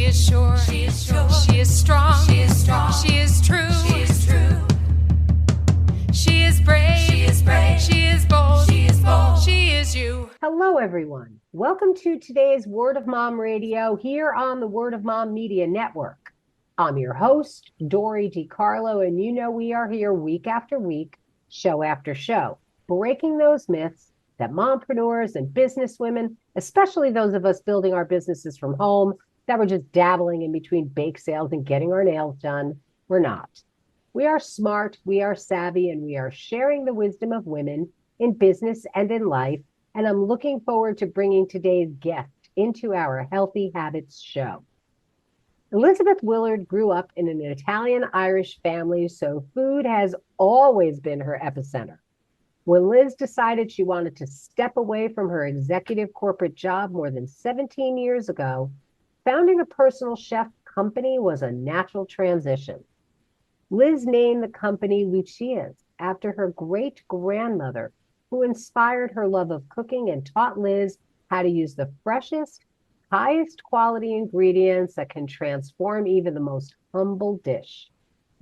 is sure. She is sure. She is strong. She is strong. She is true. She is true. She is brave. She is brave. She is bold. She is bold. She is you. Hello, everyone. Welcome to today's Word of Mom Radio here on the Word of Mom Media Network. I'm your host, Dori DeCarlo, and you know we are here week after week, show after show, breaking those myths that mompreneurs and businesswomen, especially those of us building our businesses from home, that we're just dabbling in between bake sales and getting our nails done, we're not. We are smart, we are savvy, and we are sharing the wisdom of women in business and in life. And I'm looking forward to bringing today's guest into our Healthy Habits show. Elizabeth Willard grew up in an Italian-Irish family, so food has always been her epicenter. When Liz decided she wanted to step away from her executive corporate job more than 17 years ago, founding a personal chef company was a natural transition. Liz named the company Lucia's after her great-grandmother, who inspired her love of cooking and taught Liz how to use the freshest, highest quality ingredients that can transform even the most humble dish.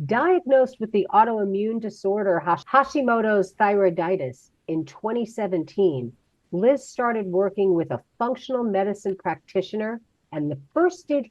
Diagnosed with the autoimmune disorder Hashimoto's Thyroiditis in 2017, Liz started working with a functional medicine practitioner, and the first thing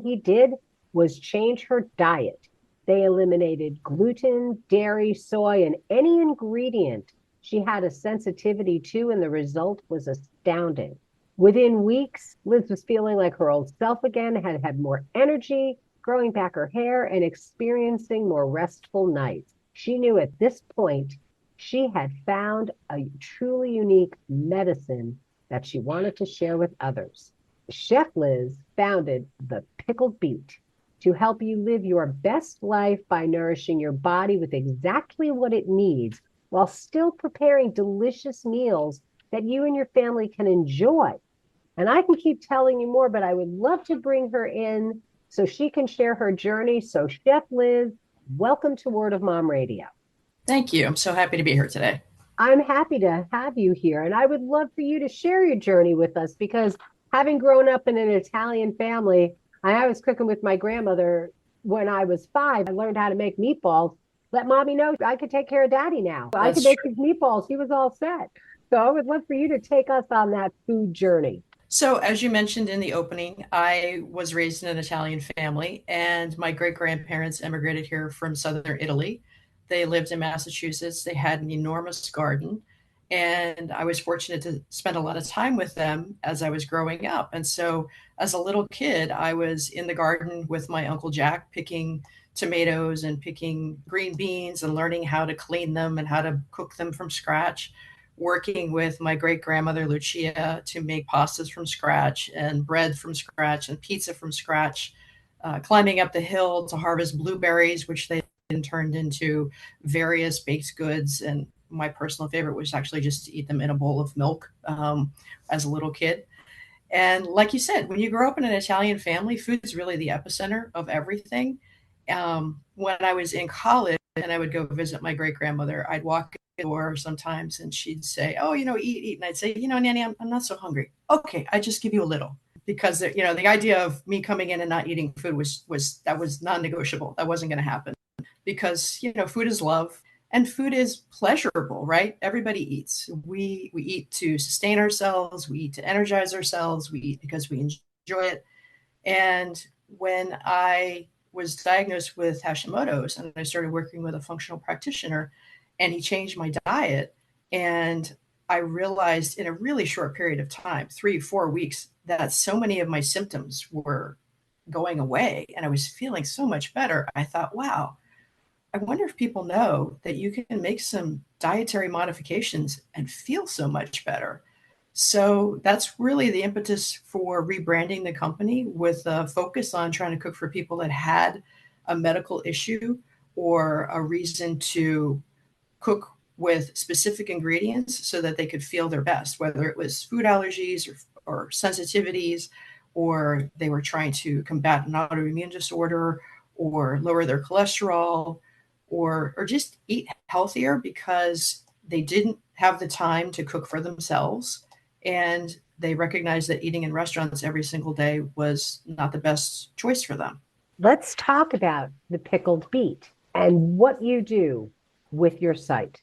he did was change her diet. They eliminated gluten, dairy, soy, and any ingredient she had a sensitivity to, and the result was astounding. Within weeks, Liz was feeling like her old self again, had more energy, growing back her hair, and experiencing more restful nights. She knew at this point she had found a truly unique medicine that she wanted to share with others. Chef Liz founded the Pickled Beet to help you live your best life by nourishing your body with exactly what it needs while still preparing delicious meals that you and your family can enjoy. And I can keep telling you more, but I would love to bring her in so she can share her journey. So Chef Liz, welcome to Word of Mom Radio. Thank you. I'm so happy to be here today. I'm happy to have you here. And I would love for you to share your journey with us, because having grown up in an Italian family, I was cooking with my grandmother when I was 5. I learned how to make meatballs. Let mommy know I could take care of daddy now. I could make his meatballs. He was all set. So I would love for you to take us on that food journey. So as you mentioned in the opening, I was raised in an Italian family, and my great-grandparents immigrated here from southern Italy. They lived in Massachusetts. They had an enormous garden, and I was fortunate to spend a lot of time with them as I was growing up. And so as a little kid, I was in the garden with my Uncle Jack picking tomatoes and picking green beans and learning how to clean them and how to cook them from scratch, working with my great-grandmother Lucia to make pastas from scratch and bread from scratch and pizza from scratch, climbing up the hill to harvest blueberries, which they then turned into various baked goods. And my personal favorite was actually just to eat them in a bowl of milk as a little kid. And like you said, when you grow up in an Italian family, food is really the epicenter of everything. When I was in college and I would go visit my great-grandmother, I'd walk in the door sometimes and she'd say, "Oh, eat." And I'd say, Nanny, I'm not so hungry. Okay, I just give you a little. Because, the idea of me coming in and not eating food was non-negotiable. That wasn't going to happen. Because, food is love and food is pleasurable, right? Everybody eats. We eat to sustain ourselves. We eat to energize ourselves. We eat because we enjoy it. And when I was diagnosed with Hashimoto's and I started working with a functional practitioner, and he changed my diet, and I realized in a really short period of time, 3-4 weeks, that so many of my symptoms were going away and I was feeling so much better. I thought, wow, I wonder if people know that you can make some dietary modifications and feel so much better. So that's really the impetus for rebranding the company, with a focus on trying to cook for people that had a medical issue or a reason to cook with specific ingredients so that they could feel their best, whether it was food allergies or sensitivities, or they were trying to combat an autoimmune disorder or lower their cholesterol, or just eat healthier because they didn't have the time to cook for themselves. And they recognized that eating in restaurants every single day was not the best choice for them. Let's talk about the pickled beet and what you do with your site.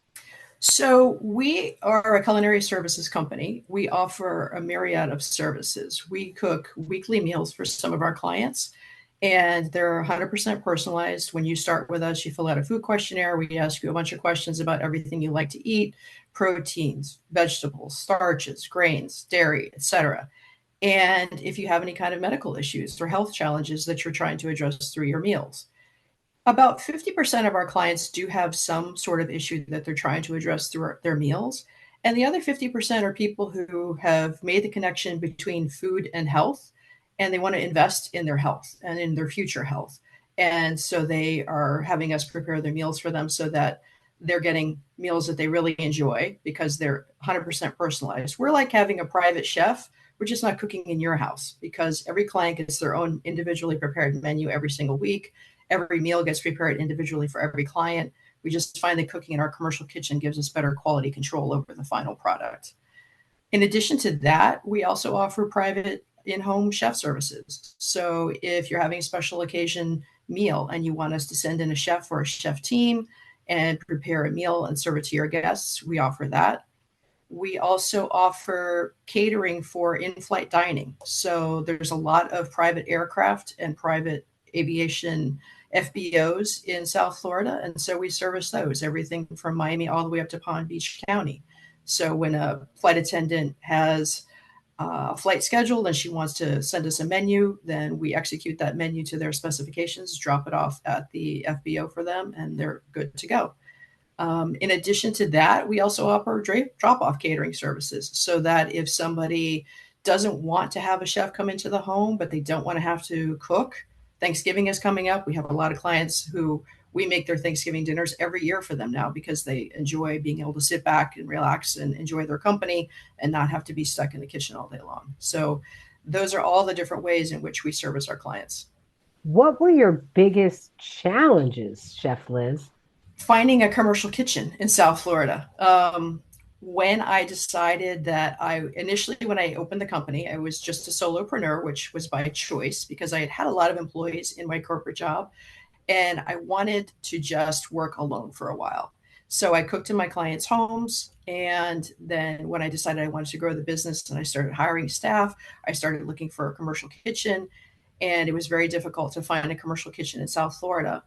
So we are a culinary services company. We offer a myriad of services. We cook weekly meals for some of our clients, and they're 100% personalized. When you start with us, you fill out a food questionnaire. We ask you a bunch of questions about everything you like to eat, proteins, vegetables, starches, grains, dairy, etc. And if you have any kind of medical issues or health challenges that you're trying to address through your meals. About 50% of our clients do have some sort of issue that they're trying to address through their meals. And the other 50% are people who have made the connection between food and health, and they want to invest in their health and in their future health. And so they are having us prepare their meals for them so that they're getting meals that they really enjoy because they're 100% personalized. We're like having a private chef. We're just not cooking in your house because every client gets their own individually prepared menu every single week. Every meal gets prepared individually for every client. We just find that cooking in our commercial kitchen gives us better quality control over the final product. In addition to that, we also offer private in-home chef services. So if you're having a special occasion meal and you want us to send in a chef or a chef team and prepare a meal and serve it to your guests, we offer that. We also offer catering for in-flight dining. So there's a lot of private aircraft and private aviation FBOs in South Florida. And so we service those, everything from Miami all the way up to Palm Beach County. So when a flight attendant has a flight scheduled and she wants to send us a menu, then we execute that menu to their specifications, drop it off at the FBO for them, and they're good to go. In addition to that, we also offer drop-off catering services so that if somebody doesn't want to have a chef come into the home, but they don't want to have to cook. Thanksgiving is coming up. We have a lot of clients who we make their Thanksgiving dinners every year for them now because they enjoy being able to sit back and relax and enjoy their company and not have to be stuck in the kitchen all day long. So those are all the different ways in which we service our clients. What were your biggest challenges, Chef Liz? Finding a commercial kitchen in South Florida. When I decided that when I opened the company, I was just a solopreneur, which was by choice because I had had a lot of employees in my corporate job and I wanted to just work alone for a while. So I cooked in my clients' homes. And then when I decided I wanted to grow the business and I started hiring staff, I started looking for a commercial kitchen. And it was very difficult to find a commercial kitchen in South Florida.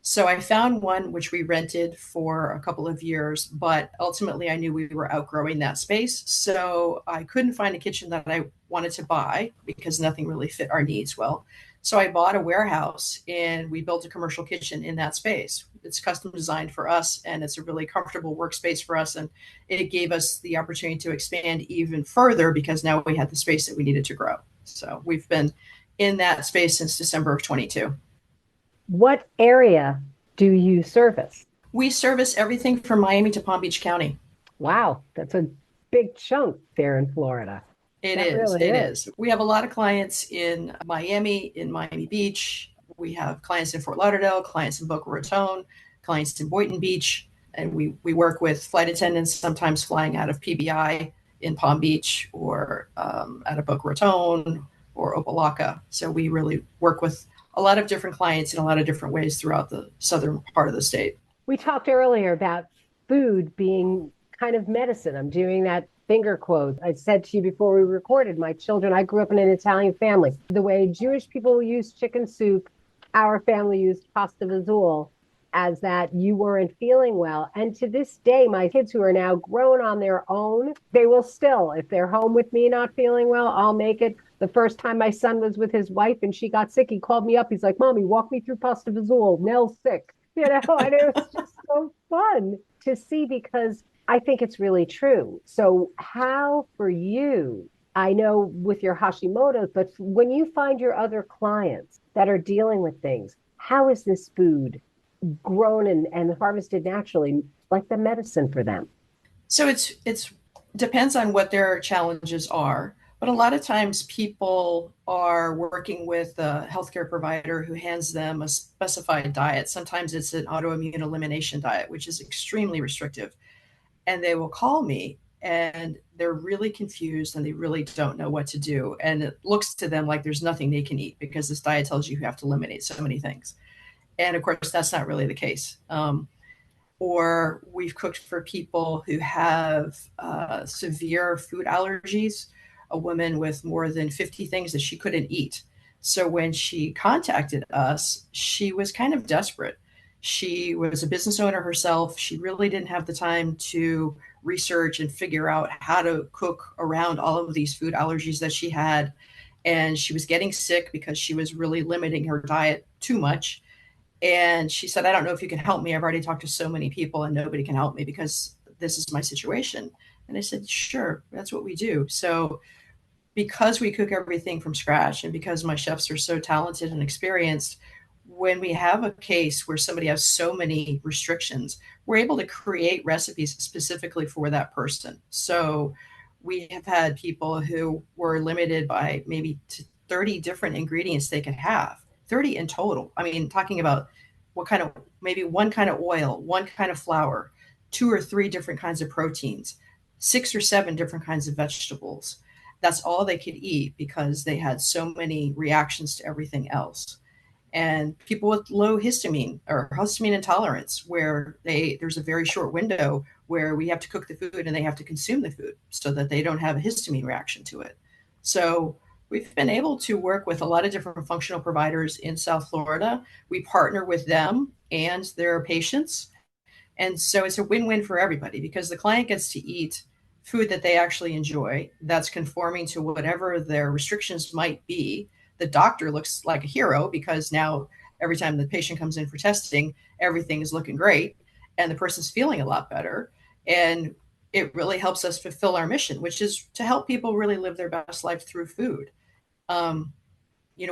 So I found one which we rented for a couple of years, but ultimately I knew we were outgrowing that space. So I couldn't find a kitchen that I wanted to buy because nothing really fit our needs well. So I bought a warehouse and we built a commercial kitchen in that space. It's custom designed for us and it's a really comfortable workspace for us. And it gave us the opportunity to expand even further because now we had the space that we needed to grow. So we've been in that space since December of 22. What area do you service? We service everything from Miami to Palm Beach County. Wow, that's a big chunk there in Florida. It is. We have a lot of clients in Miami Beach. We have clients in Fort Lauderdale, clients in Boca Raton, clients in Boynton Beach. And we work with flight attendants, sometimes flying out of PBI in Palm Beach or out of Boca Raton or Opa-locka. So we really work with a lot of different clients in a lot of different ways throughout the southern part of the state. We talked earlier about food being kind of medicine. I'm doing that finger quote. I said to you before we recorded, I grew up in an Italian family. The way Jewish people use chicken soup, our family used pasta vazul as that you weren't feeling well. And to this day, my kids who are now grown on their own, they will still, if they're home with me not feeling well, I'll make it. The first time my son was with his wife and she got sick, he called me up. He's like, Mommy, walk me through pasta vazul. Nell's sick. And it was just so fun to see because I think it's really true. So how for you, I know with your Hashimoto's, but when you find your other clients that are dealing with things, how is this food grown and harvested naturally, like the medicine for them? So it's depends on what their challenges are. But a lot of times people are working with a healthcare provider who hands them a specified diet. Sometimes it's an autoimmune elimination diet, which is extremely restrictive. And they will call me and they're really confused and they really don't know what to do. And it looks to them like there's nothing they can eat because this diet tells you have to eliminate so many things. And of course, that's not really the case. Or we've cooked for people who have severe food allergies, a woman with more than 50 things that she couldn't eat. So when she contacted us, she was kind of desperate. She was a business owner herself. She really didn't have the time to research and figure out how to cook around all of these food allergies that she had. And she was getting sick because she was really limiting her diet too much. And she said, I don't know if you can help me. I've already talked to so many people and nobody can help me because this is my situation. And I said, sure, that's what we do. So because we cook everything from scratch and because my chefs are so talented and experienced, when we have a case where somebody has so many restrictions, we're able to create recipes specifically for that person. So we have had people who were limited by maybe 30 different ingredients they could have, 30 in total. I mean, talking about what kind of, maybe one kind of oil, one kind of flour, 2 or 3 different kinds of proteins, 6 or 7 different kinds of vegetables. That's all they could eat because they had so many reactions to everything else. And people with low histamine or histamine intolerance, where there's a very short window where we have to cook the food and they have to consume the food so that they don't have a histamine reaction to it. So we've been able to work with a lot of different functional providers in South Florida. We partner with them and their patients. And so it's a win-win for everybody because the client gets to eat food that they actually enjoy, that's conforming to whatever their restrictions might be. The doctor looks like a hero because now every time the patient comes in for testing, everything is looking great and the person's feeling a lot better. And it really helps us fulfill our mission, which is to help people really live their best life through food.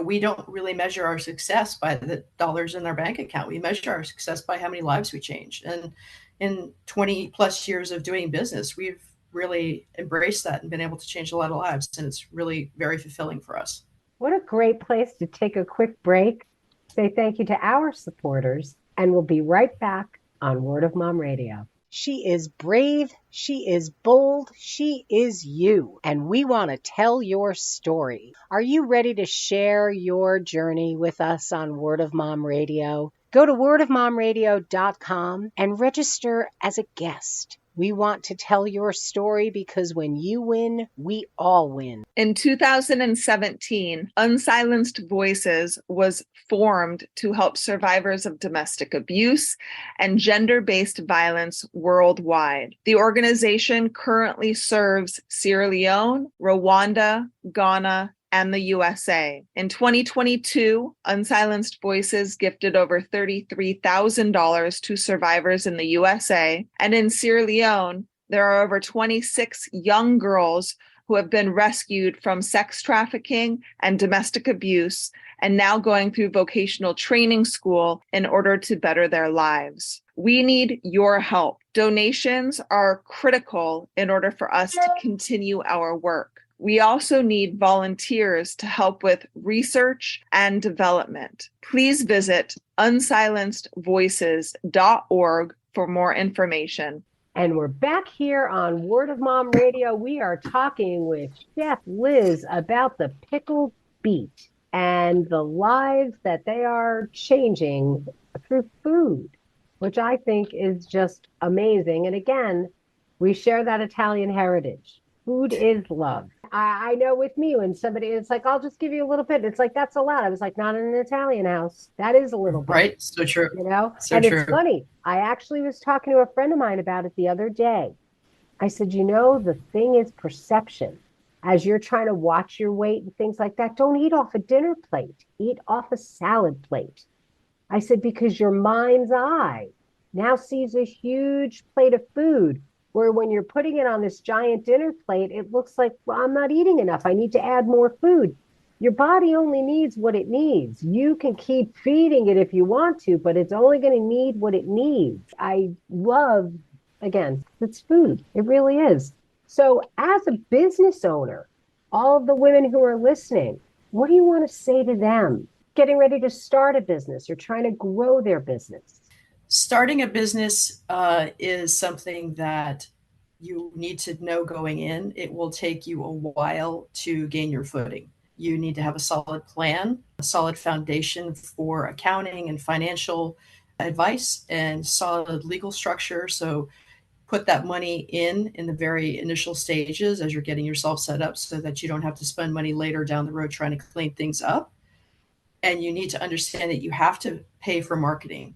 We don't really measure our success by the dollars in our bank account. We measure our success by how many lives we change. And in 20 plus years of doing business, we've really embraced that and been able to change a lot of lives. And it's really very fulfilling for us. What a great place to take a quick break, say thank you to our supporters, and we'll be right back on Word of Mom Radio. She is brave, she is bold, she is you, and we want to tell your story. Are you ready to share your journey with us on Word of Mom Radio? Go to wordofmomradio.com and register as a guest. We want to tell your story because when you win, we all win. In 2017, Unsilenced Voices was formed to help survivors of domestic abuse and gender-based violence worldwide. The organization currently serves Sierra Leone, Rwanda, Ghana, and the USA. In 2022, Unsilenced Voices gifted over $33,000 to survivors in the USA. And in Sierra Leone, there are over 26 young girls who have been rescued from sex trafficking and domestic abuse and now going through vocational training school in order to better their lives. We need your help. Donations are critical in order for us to continue our work. We also need volunteers to help with research and development. Please visit unsilencedvoices.org for more information. And we're back here on Word of Mom Radio. We are talking with Chef Liz about the pickled beet and the lives that they are changing through food, which I think is just amazing. And again, we share that Italian heritage. Food is love. I know with me, when somebody, it's like, I'll just give you a little bit. It's like, that's a lot. I was like, not in an Italian house. That is a little bit. Right. So true. So and true. It's funny. I actually was talking to a friend of mine about it the other day. I said, the thing is perception. As you're trying to watch your weight and things like that, don't eat off a dinner plate. Eat off a salad plate. I said, because your mind's eye now sees a huge plate of food, where when you're putting it on this giant dinner plate, it looks like, well, I'm not eating enough. I need to add more food. Your body only needs what it needs. You can keep feeding it if you want to, but it's only going to need what it needs. I love, again, it's food. It really is. So as a business owner, all of the women who are listening, what do you want to say to them? Getting ready to start a business or trying to grow their business? Starting a business is something that you need to know going in, it will take you a while to gain your footing. You need to have a solid plan, a solid foundation for accounting and financial advice, and solid legal structure. So put that money in the very initial stages as you're getting yourself set up so that you don't have to spend money later down the road trying to clean things up. And you need to understand that you have to pay for marketing.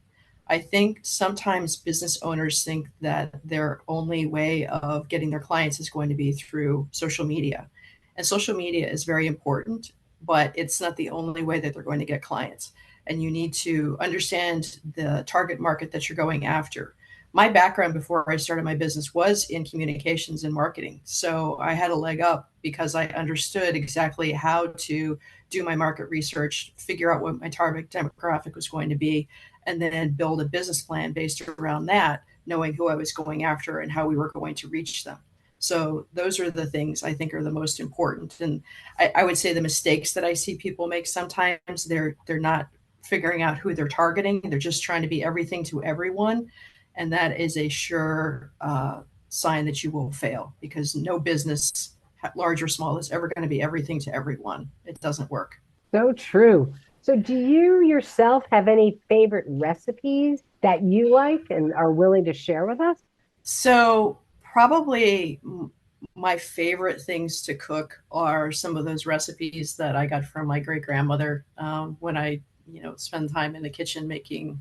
I think sometimes business owners think that their only way of getting their clients is going to be through social media. And social media is very important, but it's not the only way that they're going to get clients. And you need to understand the target market that you're going after. My background before I started my business was in communications and marketing. So I had a leg up because I understood exactly how to do my market research, figure out what my target demographic was going to be, and then build a business plan based around that, knowing who I was going after and how we were going to reach them. So those are the things I think are the most important. And I would say the mistakes that I see people make sometimes, they're not figuring out who they're targeting. They're just trying to be everything to everyone. And that is a sure sign that you will fail, because no business, large or small, is ever going to be everything to everyone. It doesn't work. So true. So do you yourself have any favorite recipes that you like and are willing to share with us? So probably my favorite things to cook are some of those recipes that I got from my great grandmother when I, spend time in the kitchen making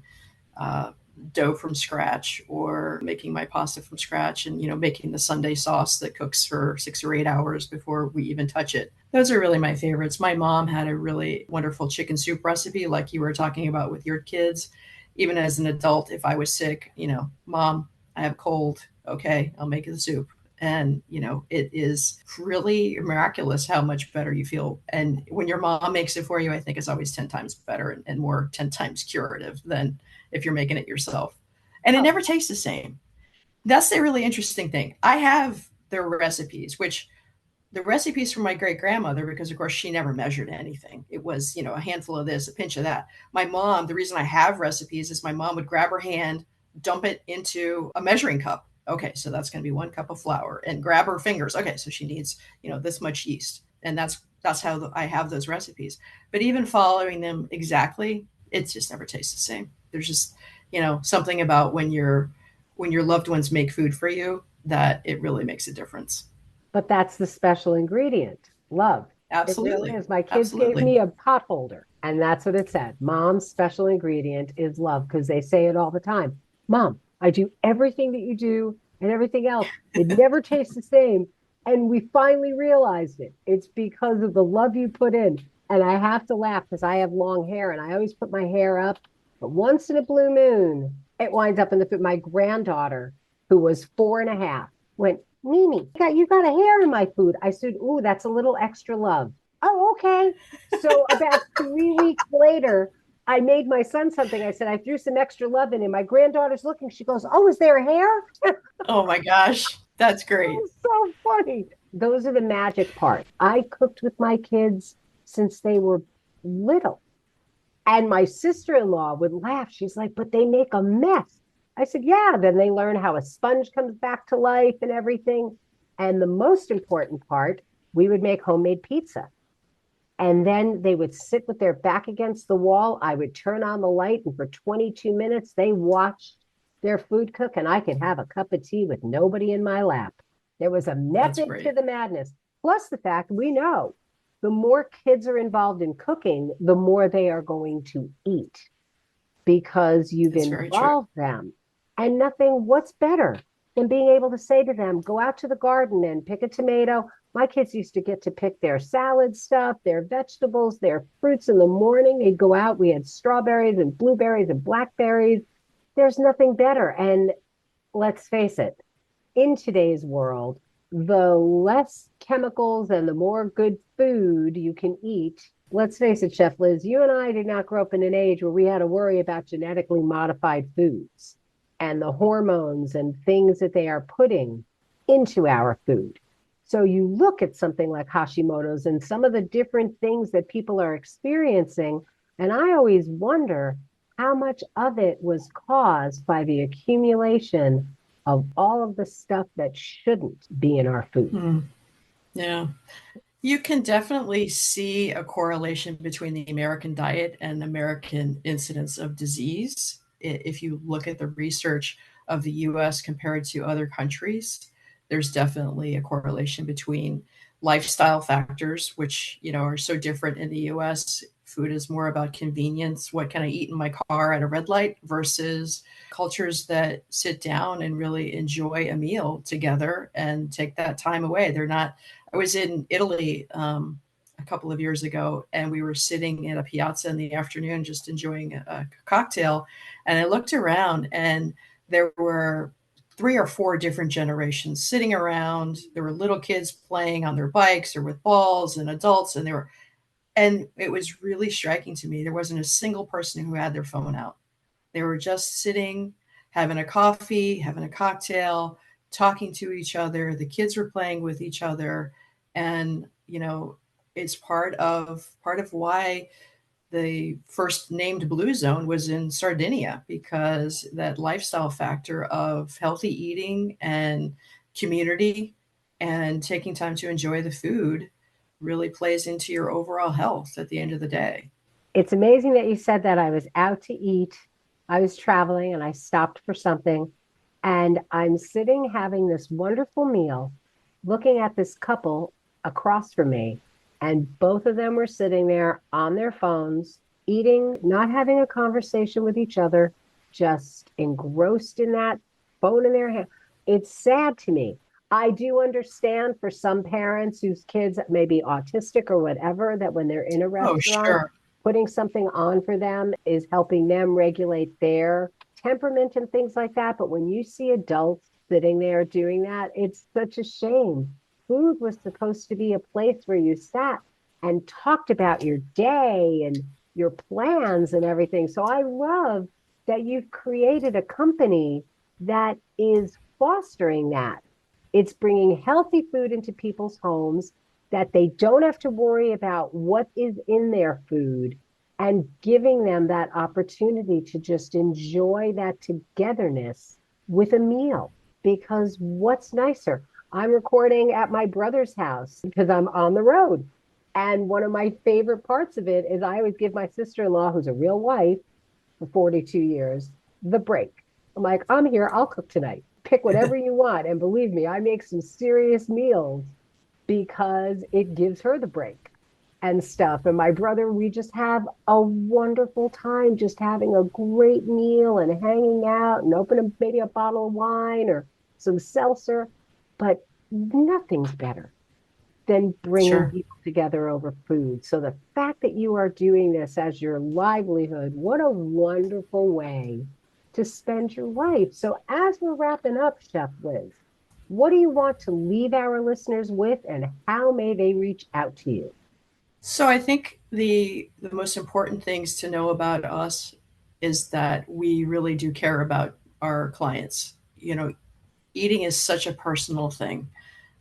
dough from scratch, or making my pasta from scratch, and making the Sunday sauce that cooks for 6 or 8 hours before we even touch it. Those are really my favorites. My mom had a really wonderful chicken soup recipe, like you were talking about with your kids. Even as an adult, if I was sick, Mom, I have a cold. Okay, I'll make the soup. And it is really miraculous how much better you feel. And when your mom makes it for you, I think it's always 10 times better and more 10 times curative than if you're making it yourself. And it never tastes the same. That's the really interesting thing. I have their recipes, which the recipes from my great grandmother, because of course she never measured anything. It was, a handful of this, a pinch of that. My mom, the reason I have recipes is my mom would grab her hand, dump it into a measuring cup. Okay, so that's going to be 1 cup of flour, and grab her fingers. Okay, so she needs, this much yeast. And that's how I have those recipes. But even following them exactly, it just never tastes the same. There's just, something about when your loved ones make food for you that it really makes a difference. But that's the special ingredient, love. Absolutely. It really is. My kids Absolutely. gave me a pot holder, and that's what it said. Mom's special ingredient is love, because they say it all the time. Mom, I do everything that you do and everything else. It never tastes the same. And we finally realized it. It's because of the love you put in. And I have to laugh because I have long hair and I always put my hair up. But once in a blue moon, it winds up in the food. My granddaughter, who was 4.5, went, Mimi, you got a hair in my food. I said, ooh, that's a little extra love. Oh, okay. So about 3 weeks later, I made my son something. I said, I threw some extra love in, and my granddaughter's looking. She goes, oh, is there hair? Oh my gosh, that's great. So funny. Those are the magic part. I cooked with my kids since they were little. And my sister-in-law would laugh. She's like, but they make a mess. I said, yeah. Then they learn how a sponge comes back to life and everything. And the most important part, we would make homemade pizza. And then they would sit with their back against the wall. I would turn on the light, and for 22 minutes, they watched their food cook, and I could have a cup of tea with nobody in my lap. There was a method to the madness. Plus the fact we know the more kids are involved in cooking, the more they are going to eat, because you've involved them. And what's better than being able to say to them, go out to the garden and pick a tomato. My kids used to get to pick their salad stuff, their vegetables, their fruits in the morning. They'd go out. We had strawberries and blueberries and blackberries. There's nothing better. And let's face it, in today's world, the less chemicals and the more good food you can eat. Let's face it, Chef Liz, you and I did not grow up in an age where we had to worry about genetically modified foods and the hormones and things that they are putting into our food. So you look at something like Hashimoto's and some of the different things that people are experiencing, and I always wonder how much of it was caused by the accumulation of all of the stuff that shouldn't be in our food. Yeah. You can definitely see a correlation between the American diet and American incidence of disease. If you look at the research of the US compared to other countries, there's definitely a correlation between lifestyle factors, which, are so different in the US. Food is more about convenience. What can I eat in my car at a red light versus cultures that sit down and really enjoy a meal together and take that time away. They're not I was in Italy a couple of years ago, and we were sitting in a piazza in the afternoon, just enjoying a cocktail. And I looked around, and there were 3 or 4 different generations sitting around. There were little kids playing on their bikes or with balls, and adults, and it was really striking to me. There wasn't a single person who had their phone out. They were just sitting, having a coffee, having a cocktail, talking to each other. The kids were playing with each other. And, it's part of why the first named blue zone was in Sardinia, because that lifestyle factor of healthy eating and community and taking time to enjoy the food really plays into your overall health at the end of the day. It's amazing that you said that. I was out to eat. I was traveling and I stopped for something. And I'm sitting having this wonderful meal, looking at this couple across from me. And both of them were sitting there on their phones, eating, not having a conversation with each other, just engrossed in that phone in their hand. It's sad to me. I do understand for some parents whose kids may be autistic or whatever, that when they're in a Oh, restaurant, sure. putting something on for them is helping them regulate their temperament and things like that. But when you see adults sitting there doing that, it's such a shame. Food was supposed to be a place where you sat and talked about your day and your plans and everything. So I love that you've created a company that is fostering that. It's bringing healthy food into people's homes, that they don't have to worry about what is in their food, and giving them that opportunity to just enjoy that togetherness with a meal. Because what's nicer? I'm recording at my brother's house because I'm on the road. And one of my favorite parts of it is I always give my sister-in-law, who's a real wife for 42 years, the break. I'm like, I'm here, I'll cook tonight. Pick whatever you want. And believe me, I make some serious meals because it gives her the break and stuff. And my brother, we just have a wonderful time just having a great meal and hanging out and opening maybe a bottle of wine or some seltzer. But nothing's better than bringing Sure. people together over food. So the fact that you are doing this as your livelihood, what a wonderful way to spend your life. So as we're wrapping up, Chef Liz, what do you want to leave our listeners with, and how may they reach out to you? So I think the most important things to know about us is that we really do care about our clients. Eating is such a personal thing.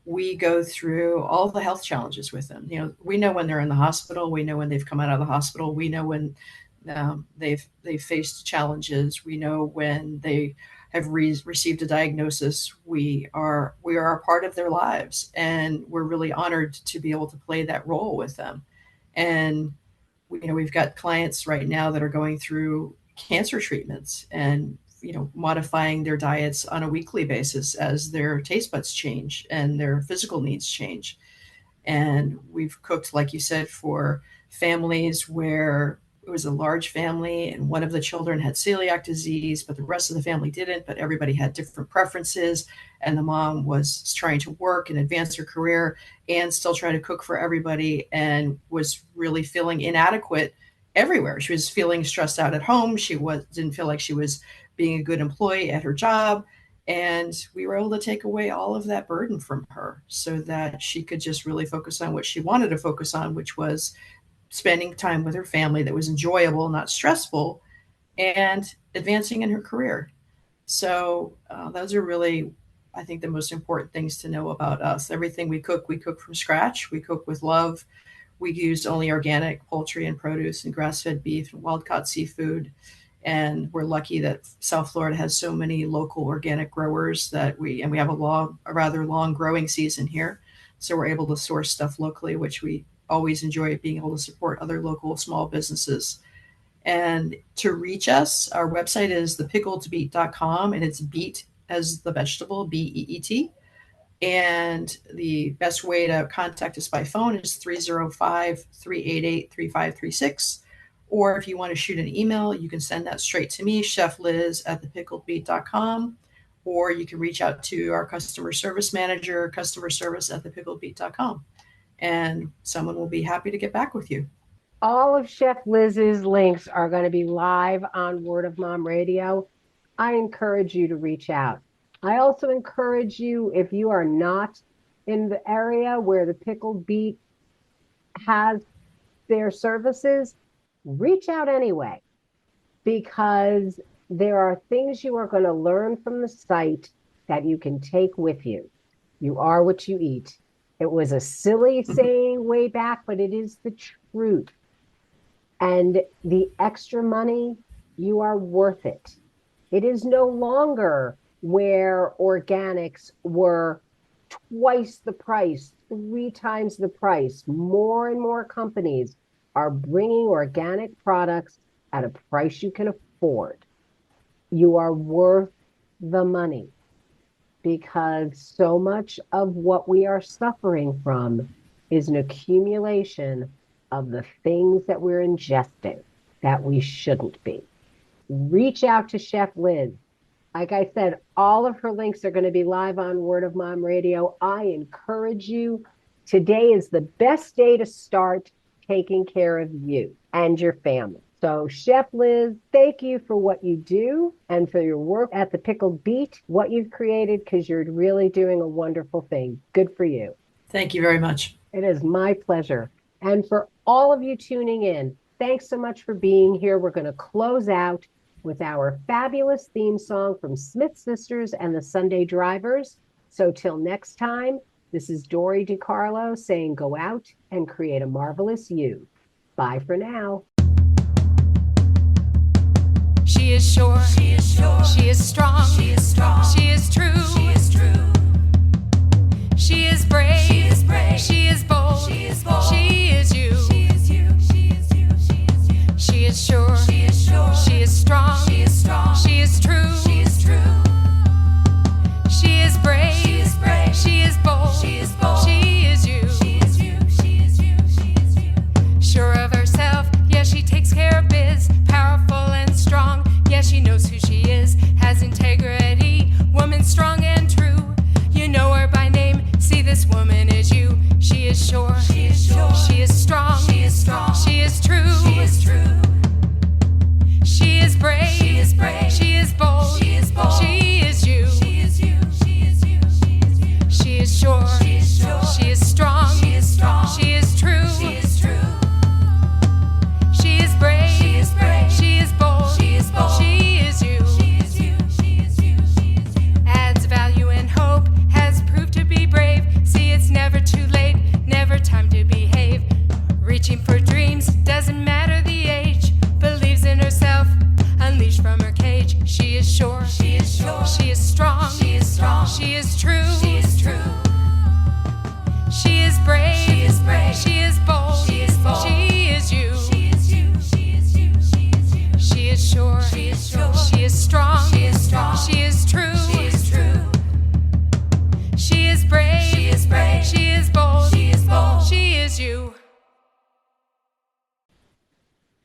We go through all the health challenges with them. We know when they're in the hospital. We know when they've come out of the hospital. We know when they've faced challenges. We know when they have received a diagnosis. We are a part of their lives, and we're really honored to be able to play that role with them. And we've got clients right now that are going through cancer treatments and modifying their diets on a weekly basis as their taste buds change and their physical needs change. And we've cooked, like you said, for families where it was a large family and one of the children had celiac disease, but the rest of the family didn't, but everybody had different preferences. And the mom was trying to work and advance her career and still trying to cook for everybody, and was really feeling inadequate everywhere. She was feeling stressed out at home. Didn't feel like she was being a good employee at her job. And we were able to take away all of that burden from her so that she could just really focus on what she wanted to focus on, which was spending time with her family that was enjoyable, not stressful, and advancing in her career. So those are really, I think, the most important things to know about us. Everything we cook from scratch. We cook with love. We use only organic poultry and produce and grass-fed beef and wild-caught seafood. And we're lucky that South Florida has so many local organic growers that we have a rather long growing season here. So we're able to source stuff locally, which we always enjoy, being able to support other local small businesses. And to reach us, our website is thepickedbeet.com, and it's beet as the vegetable, BEET. And the best way to contact us by phone is 305-388-3536. Or if you want to shoot an email, you can send that straight to me, Chef Liz at thepickedbeet.com. Or you can reach out to our customer service manager, customer service at thepickedbeet.com. And someone will be happy to get back with you. All of Chef Liz's links are going to be live on Word of Mom Radio. I encourage you to reach out. I also encourage you, if you are not in the area where the Pickled Beet has their services, reach out anyway, because there are things you are going to learn from the site that you can take with you. You are what you eat. It was a silly saying way back, but it is the truth. And the extra money, you are worth it. It is no longer where organics were twice the price, 3 times the price. More and more companies are bringing organic products at a price you can afford. You are worth the money, because so much of what we are suffering from is an accumulation of the things that we're ingesting that we shouldn't be. Reach out to Chef Liz. Like I said, all of her links are going to be live on Word of Mom Radio. I encourage you. Today is the best day to start taking care of you and your family. So Chef Liz, thank you for what you do and for your work at the Pickled Beet, what you've created, because you're really doing a wonderful thing. Good for you. Thank you very much. It is my pleasure. And for all of you tuning in, thanks so much for being here. We're going to close out with our fabulous theme song from Smith Sisters and the Sunday Drivers. So till next time, this is Dori DeCarlo saying go out and create a marvelous you. Bye for now. She is sure. She is sure. She is strong. She is strong. She is true. She is true. She is brave. She is brave. She is bold. She is bold. She is you. She is you. She is you. She is you. She is sure. She is sure. She is strong. She is strong. She is true. She is true. She is brave. She is brave. She is bold. She is bold. She is you. She is you. She is you. She is you. Sure of herself, yeah, she takes care of biz. Powerful and strong, yeah, she knows who she is. Has integrity, woman strong and true. You know her by name, see this woman is you. She is sure. She is sure. She is strong. She is strong. She is true. She is true. She is brave. She is brave. She is bold. She is bold. She is you. She is you. She is you. She is you. She is sure. She is sure. She is strong. She is strong. She is true. She is true. She is brave. She is brave. She is bold. She is bold. She is you. She is you. She is you. She is you. Adds value and hope. Has proved to be brave. See, it's never too late. Never time to behave. Reaching for dreams. Doesn't matter the age. Believes in herself. Unleashed from her cage. She is sure. She is sure. She is strong. She is strong. She is true. She is true. She is brave. She is brave. She is bold. She is bold. She is you. She is you. She is you. She is you. She is sure. She is sure.